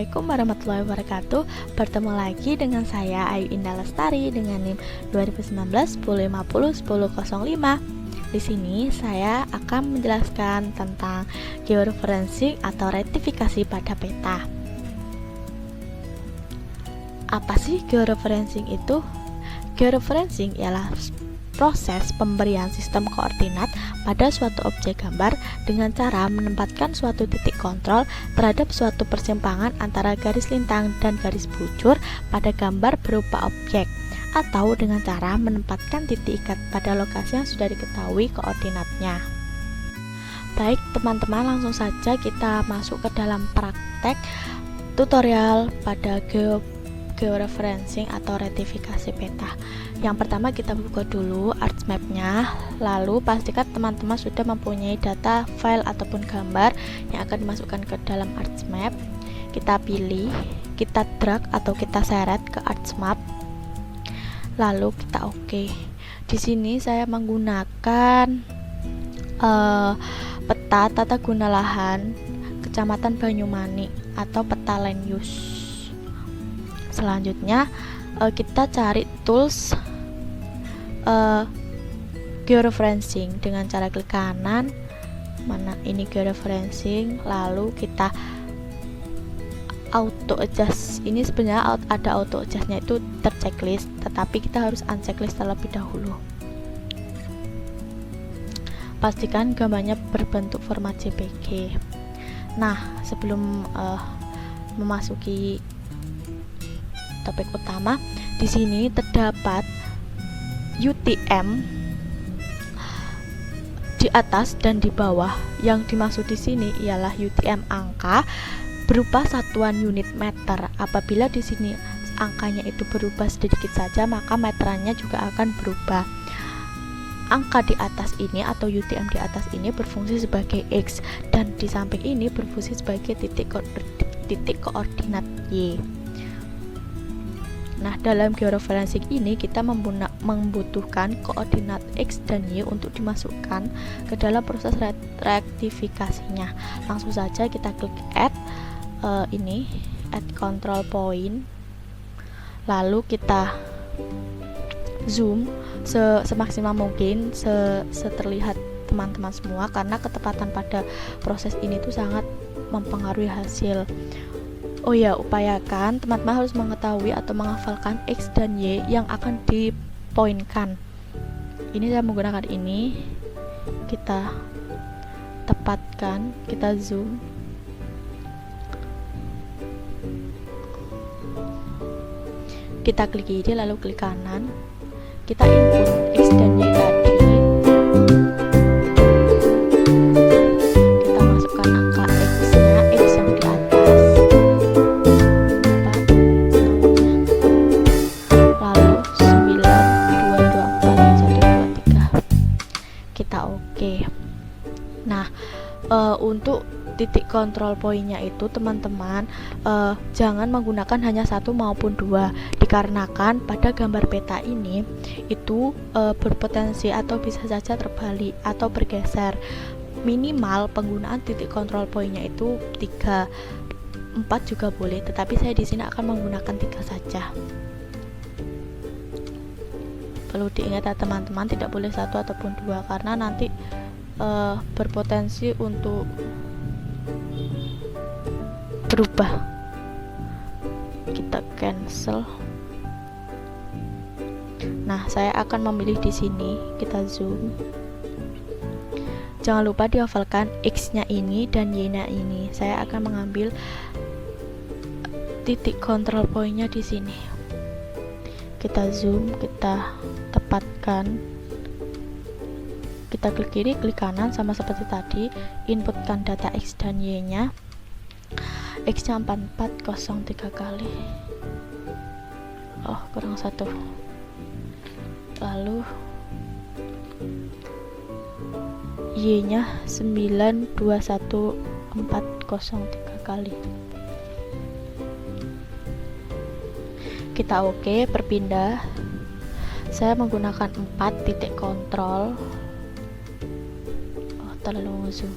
Assalamualaikum warahmatullahi wabarakatuh. Bertemu lagi dengan saya Ayu Indah Lestari dengan NIM 2019 1050 1005. Di sini saya akan menjelaskan tentang georeferencing atau rektifikasi pada peta. Apa sih georeferencing itu? Georeferencing ialah proses pemberian sistem koordinat pada suatu objek gambar dengan cara menempatkan suatu titik kontrol terhadap suatu persimpangan antara garis lintang dan garis bujur pada gambar berupa objek, atau dengan cara menempatkan titik ikat pada lokasi yang sudah diketahui koordinatnya. Baik teman-teman, langsung saja kita masuk ke dalam praktek tutorial pada georeferencing atau rektifikasi peta. Yang pertama kita buka dulu ArcMap-nya, lalu pastikan teman-teman sudah mempunyai data file ataupun gambar yang akan dimasukkan ke dalam ArcMap. Kita pilih, kita drag atau kita seret ke ArcMap, lalu kita oke. Di sini saya menggunakan peta tata guna lahan Kecamatan Banyumani atau peta land use. Selanjutnya kita cari tools georeferencing dengan cara klik kanan, mana ini georeferencing, lalu kita auto adjust. Ini sebenarnya ada auto adjustnya itu terchecklist, tetapi kita harus unchecklist terlebih dahulu. Pastikan gambarnya berbentuk format JPG. Nah, sebelum memasuki topik utama, di sini terdapat UTM di atas dan di bawah. Yang dimaksud di sini ialah UTM angka berupa satuan unit meter. Apabila di sini angkanya itu berubah sedikit saja, maka meterannya juga akan berubah. Angka di atas ini atau UTM di atas ini berfungsi sebagai X, dan di samping ini berfungsi sebagai titik koordinat Y. Nah, dalam georeferencing ini kita membutuhkan koordinat X dan Y untuk dimasukkan ke dalam proses rektifikasinya. Langsung saja kita klik add add control point, lalu kita zoom semaksimal mungkin seterlihat teman-teman semua, karena ketepatan pada proses ini tuh sangat mempengaruhi hasil. Oh ya, upayakan teman-teman harus mengetahui atau menghafalkan X dan Y yang akan dipoinkan. Ini saya menggunakan ini. Kita tepatkan, kita zoom. Kita klik ini, lalu klik kanan. Kita input X dan Y tadi. Kita masukkan angka X-nya, X yang di atas. Untuk titik kontrol poinnya itu teman-teman jangan menggunakan hanya satu maupun dua, dikarenakan pada gambar peta ini itu berpotensi atau bisa saja terbalik atau bergeser. Minimal penggunaan titik kontrol poinnya itu 3, 4 juga boleh, tetapi saya di sini akan menggunakan 3 saja. Perlu diingat ya teman-teman, tidak boleh satu ataupun dua, karena nanti berpotensi untuk berubah. Kita cancel. Nah, saya akan memilih di sini, kita zoom. Jangan lupa dihafalkan X-nya ini dan Y-nya ini. Saya akan mengambil titik kontrol poinnya di sini. Kita zoom, kita tepatkan. Kita klik kiri, klik kanan, sama seperti tadi. Inputkan data X dan Y nya. X nya 4403 kali. Oh, kurang 1. Lalu Y nya 921403 kali. Kita oke, berpindah. Saya menggunakan 4 titik kontrol. Terlalu zoom.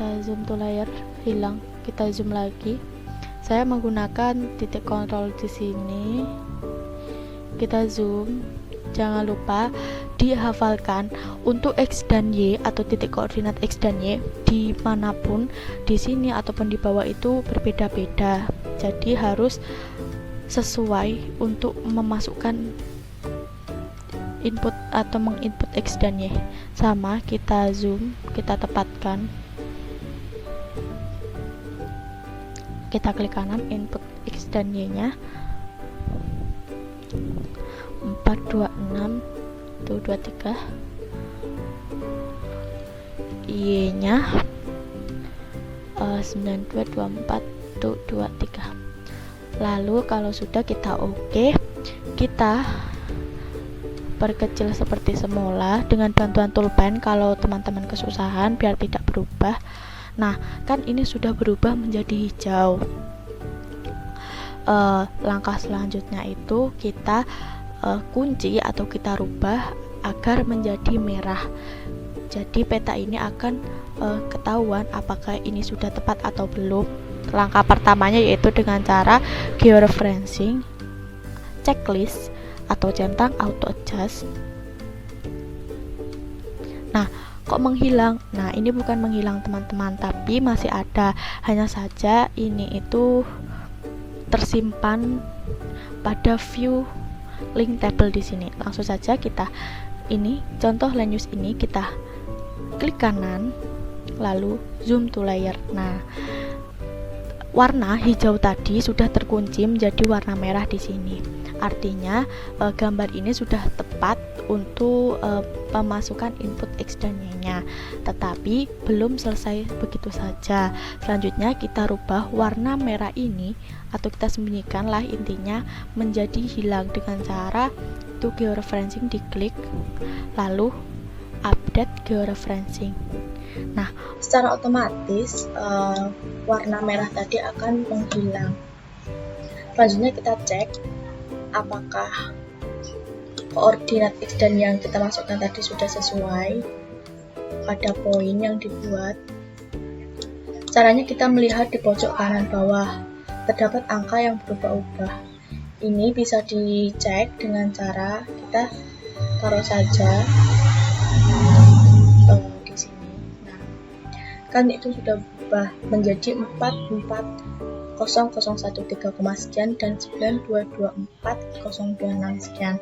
kita zoom to layer, hilang, kita zoom lagi. Saya menggunakan titik kontrol di sini, kita zoom. Jangan lupa dihafalkan untuk X dan Y atau titik koordinat X dan Y dimanapun, di sini ataupun di bawah itu berbeda-beda, jadi harus sesuai untuk memasukkan input atau menginput X dan Y. Sama, kita zoom, kita tepatkan, kita klik kanan, input X dan Y nya 426 tuh 23, Y nya 9224 tuh 23. Lalu kalau sudah kita oke, kita perkecil seperti semula dengan bantuan toolpen kalau teman-teman kesusahan biar tidak berubah. Nah, kan ini sudah berubah menjadi hijau. Langkah selanjutnya itu kita kunci atau kita rubah agar menjadi merah. Jadi peta ini akan ketahuan apakah ini sudah tepat atau belum. Langkah pertamanya yaitu dengan cara georeferencing, checklist atau centang auto adjust. Nah, kok menghilang? Nah, ini bukan menghilang teman-teman, tapi masih ada. Hanya saja ini itu tersimpan pada view link table di sini. Langsung saja kita ini contoh land use ini, kita klik kanan lalu zoom to layer. Nah, warna hijau tadi sudah terkunci menjadi warna merah di sini. Artinya gambar ini sudah tepat untuk pemasukan input X dan Y-nya. Tetapi belum selesai begitu saja. Selanjutnya kita rubah warna merah ini atau kita sembunyikan lah intinya menjadi hilang dengan cara to georeferencing, diklik lalu update georeferencing. Nah, secara otomatis warna merah tadi akan menghilang. Selanjutnya kita cek apakah koordinat X dan yang kita masukkan tadi sudah sesuai pada poin yang dibuat. Caranya kita melihat di pojok kanan bawah terdapat angka yang berubah-ubah. Ini bisa dicek dengan cara kita taruh saja di sini. Nah, kan itu sudah berubah menjadi 44001 sekian dan 9224026 sekian.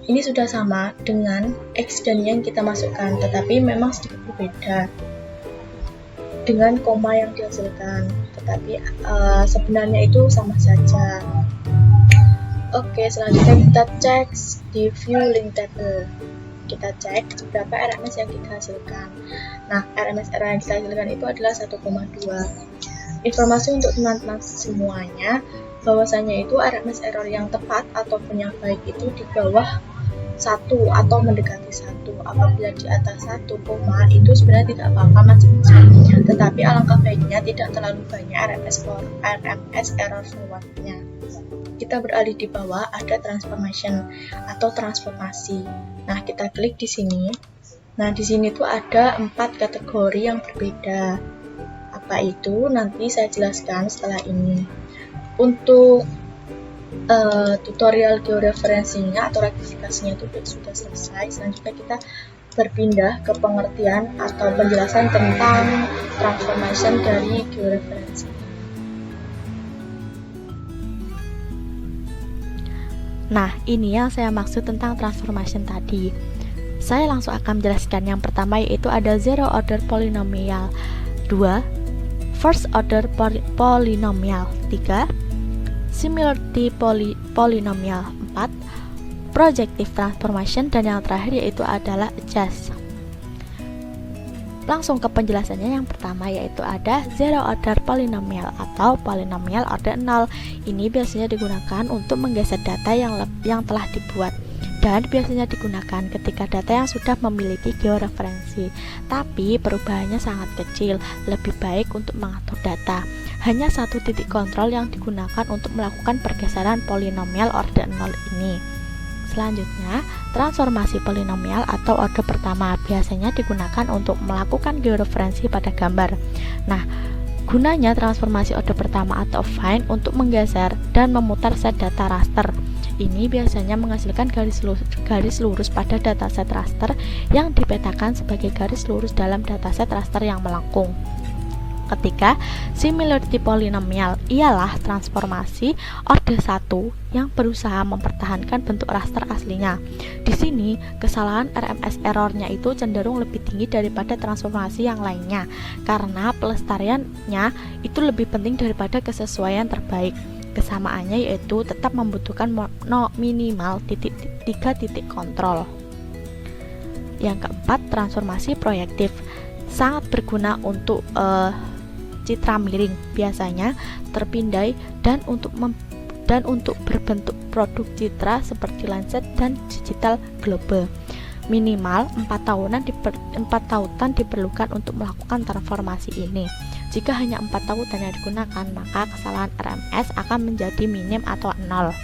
Ini sudah sama dengan X dan Y yang kita masukkan, tetapi memang sedikit berbeda dengan koma yang dihasilkan, tetapi sebenarnya itu sama saja. Oke, selanjutnya kita cek di view link table. Kita cek berapa RMS yang kita hasilkan. Nah, RMS error yang kita hasilkan itu adalah 1,2. Informasi untuk teman-teman semuanya, bahwasanya itu RMS error yang tepat ataupun yang baik itu di bawah 1 atau mendekati 1. Apabila di atas 1, itu sebenarnya tidak apa-apa macam-macam, tetapi alangkah baiknya tidak terlalu banyak RMS error forwardnya. Kita beralih di bawah ada transformation atau transformasi. Nah, kita klik di sini. Nah, di sini tuh ada 4 kategori yang berbeda. Apa itu? Nanti saya jelaskan setelah ini. Untuk tutorial georeferencingnya atau rektifikasinya itu sudah selesai. Selanjutnya kita berpindah ke pengertian atau penjelasan tentang transformation dari georeferencing. Nah, ini yang saya maksud tentang transformation tadi. Saya langsung akan menjelaskan. Yang pertama yaitu ada zero order polynomial, 2 first order polynomial, 3 similarity polynomial, 4 projective transformation, dan yang terakhir yaitu adalah adjust. Langsung ke penjelasannya. Yang pertama yaitu ada zero order polynomial atau polynomial order 0. Ini biasanya digunakan untuk menggeser data yang telah dibuat dan biasanya digunakan ketika data yang sudah memiliki georeferensi, tapi perubahannya sangat kecil. Lebih baik untuk mengatur data. Hanya satu titik kontrol yang digunakan untuk melakukan pergeseran polinomial order 0 ini. Selanjutnya, transformasi polinomial atau orde pertama biasanya digunakan untuk melakukan georeferensi pada gambar. Nah, gunanya transformasi orde pertama atau affine untuk menggeser dan memutar set data raster. Ini biasanya menghasilkan garis lurus pada dataset raster yang dipetakan sebagai garis lurus dalam dataset raster yang melengkung. Ketiga, similarity polinomial ialah transformasi orde 1 yang berusaha mempertahankan bentuk raster aslinya. Di sini, kesalahan RMS errornya itu cenderung lebih tinggi daripada transformasi yang lainnya, karena pelestariannya itu lebih penting daripada kesesuaian terbaik. Kesamaannya yaitu tetap membutuhkan minimal 3 titik kontrol. Yang keempat, transformasi proyektif sangat berguna untuk citra miring, biasanya terpindai dan untuk berbentuk produk citra seperti Lancet dan digital global. Minimal 4 tahunan diperlukan untuk melakukan transformasi ini. Jika hanya 4 tautan yang digunakan, maka kesalahan RMS akan menjadi minim atau 0.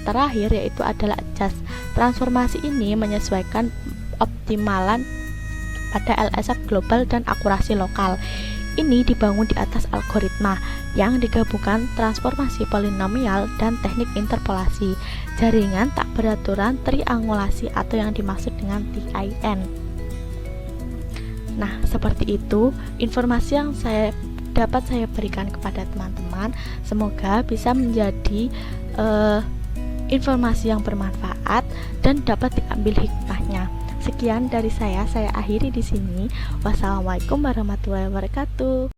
Terakhir yaitu adalah adjust. Transformasi ini menyesuaikan optimalan pada LSF global dan akurasi lokal. Ini dibangun di atas algoritma yang digabungkan transformasi polinomial dan teknik interpolasi, jaringan tak beraturan triangulasi atau yang dimaksud dengan TIN. Nah, seperti itu informasi yang dapat saya berikan kepada teman-teman. Semoga bisa menjadi informasi yang bermanfaat dan dapat diambil hikmahnya. Sekian dari saya akhiri di sini. Wassalamualaikum warahmatullahi wabarakatuh.